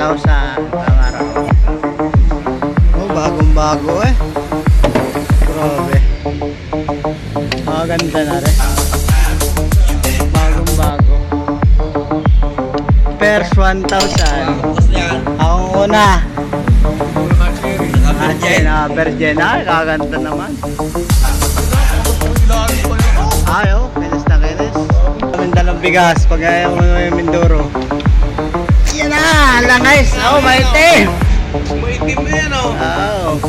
Tamara. Oh, bagong-bago eh. Grabe. Ganda na rin. Bagong-bago. First 1,000. Ang una. Virgin. Kaganda naman. Ayaw, kinis na kinis. Minda ng bigas pag ayaw mo yung Mindoro. Yan na, langais. Oh, maitim. Maitim na yan, oh. Oo.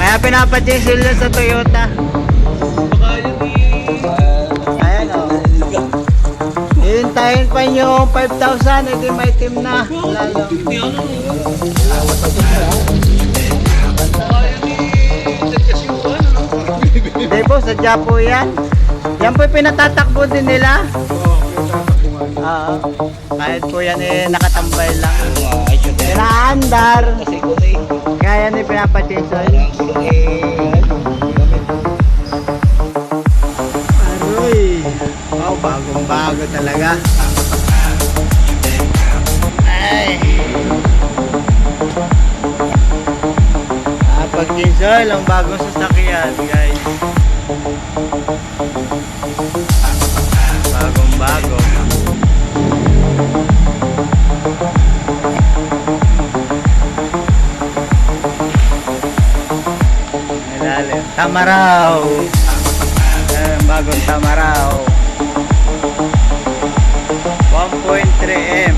Kaya pinapachisil na sa Toyota. Baka yun Ayan, oh. Hihintayin pa nyo 5,000, hindi maitim na. Lalo. Hindi po, sadya po yan. Yan po pinatatakbo din nila. Oo. Kahit po yan nakatambay lang. Pinaandar. Kaya yan pinapachisil. Aroy. Wow, bagong-bago talaga. Ay. Pag-diesel, ang bagong sasakyan, guys. Bagong-bago. Ilalim. Tamaraw. Bagong Tamaraw. 1.3M.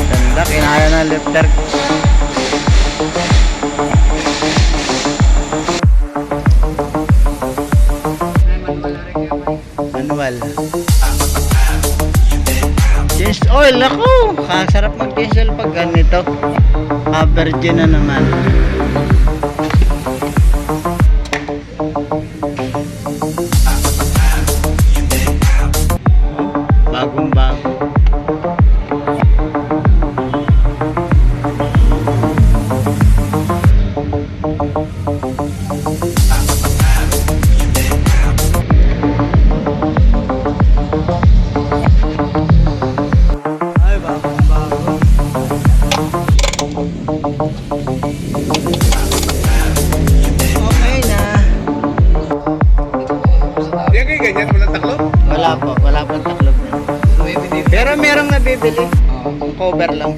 Ganda, kinaya ng lifter. Manual. Change oil, ako. Kasarap mag-change oil pag ganito. Virgin na naman. Bagong-bago. Ay, bagong-bago. Okay na. Yan kayo ganyan, walang taklob? Wala pang taklob na. Pero merong nabibili. Cover lang.